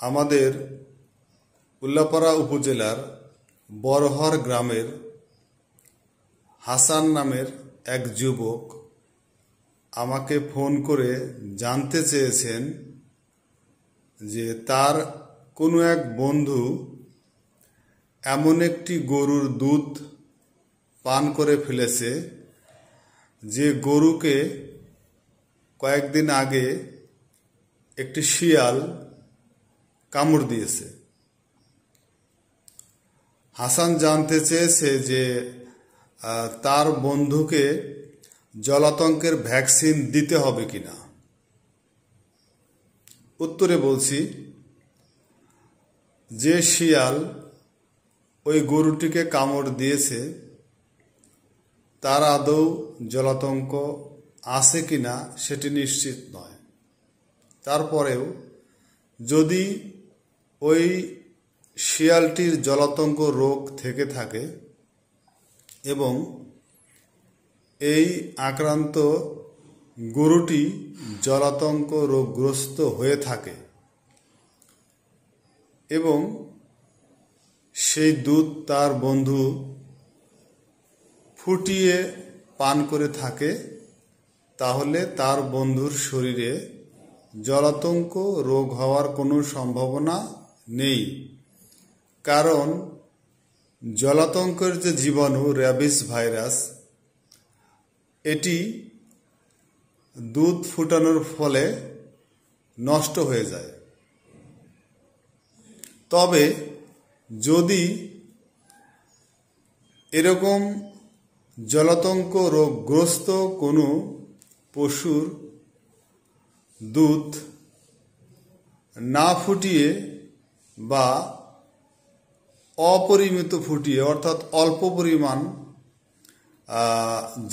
আমাদের উল্লাপাড়া উপজেলার বড়হর গ্রামের হাসান নামের এক যুবক আমাকে ফোন করে জানতে চেয়েছেন যে তার কোনো এক বন্ধু এমন একটি গরুর দুধ পান করে ফেলেছে যে গরুকে কয়েকদিন আগে একটি শিয়াল কামড় দিয়েছে। হাসান জানতে চেয়েছে যে তার বন্ধুকে জলাতঙ্কের ভ্যাকসিন দিতে হবে কিনা। উত্তরে বলছি, যে শিয়াল ওই গরুটিকে কামড় দিয়েছে তার আদৌ জলাতঙ্ক আছে কিনা সেটি নিশ্চিত নয়। তারপরেও যদি ওই শিয়ালটির জলাতঙ্ক রোগ থেকে থাকে এবং এই আক্রান্ত গরুটি জলাতঙ্ক রোগগ্রস্ত হয়ে থাকে এবং সেই দুধ তার বন্ধু ফুটিয়ে পান করে থাকে, তাহলে তার বন্ধুর শরীরে জলাতঙ্ক রোগ হওয়ার কোনো সম্ভাবনা নেই। কারণ জলাতঙ্কের যে জীবাণু র্যাবিস ভাইরাস, এটি দুধ ফুটানোর ফলে নষ্ট হয়ে যায়। তবে যদি এরকম জলাতঙ্ক রোগগ্রস্ত কোনো পশুর দুধ না ফুটিয়ে বা অপরিমিত ফুটিয়ে অর্থাৎ অল্প পরিমাণ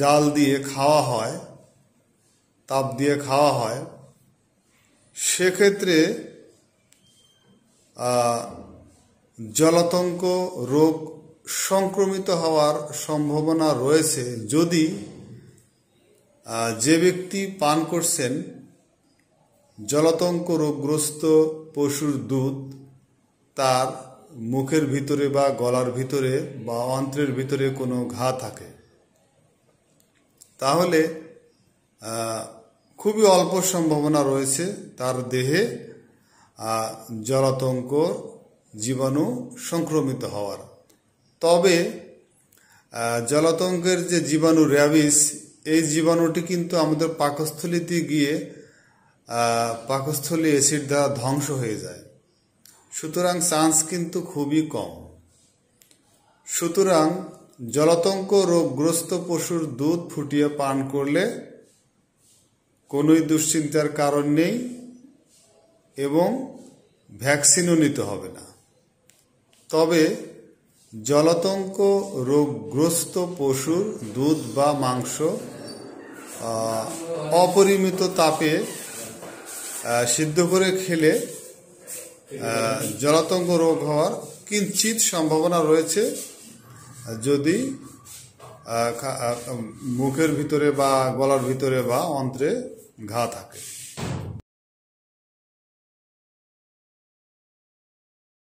জাল দিয়ে খাওয়া হয়, তাপ দিয়ে খাওয়া হয়, সেক্ষেত্রে জলাতঙ্ক রোগ সংক্রমিত হওয়ার সম্ভাবনা রয়েছে যদি যে ব্যক্তি পান করছেন জলাতঙ্ক রোগগ্রস্ত পশুর দুধ তার মুখের ভিতরে বা গলার ভিতরে বা অন্ত্রের ভিতরে কোনো ঘা থাকে, তাহলে খুবই অল্প সম্ভাবনা রয়েছে তার দেহে জলাতঙ্ক জীবাণু সংক্রমিত হওয়ার। তবে জলাতঙ্কের যে জীবাণু র্যাবিস, এই জীবাণুটি কিন্তু আমাদের পাকস্থলীতে গিয়ে পাকস্থলী অ্যাসিড দ্বারা ধ্বংস হয়ে যায়। সুতরাং চান্স কিন্তু খুবই কম। সুতরাং জলাতঙ্ক রোগগ্রস্ত পশুর দুধ ফুটিয়ে পান করলে কোনোই দুশ্চিন্তার কারণ নেই এবং ভ্যাকসিনও নিতে হবে না। তবে জলাতঙ্ক রোগগ্রস্ত পশুর দুধ বা মাংস অপরিমিত তাপে সিদ্ধ করে খেলে জলাতঙ্ক রোগ হওয়ার কিঞ্চিত সম্ভাবনা রয়েছে যদি মুখের ভিতরে বা গলার ভিতরে বা অন্ত্রে ঘা থাকে।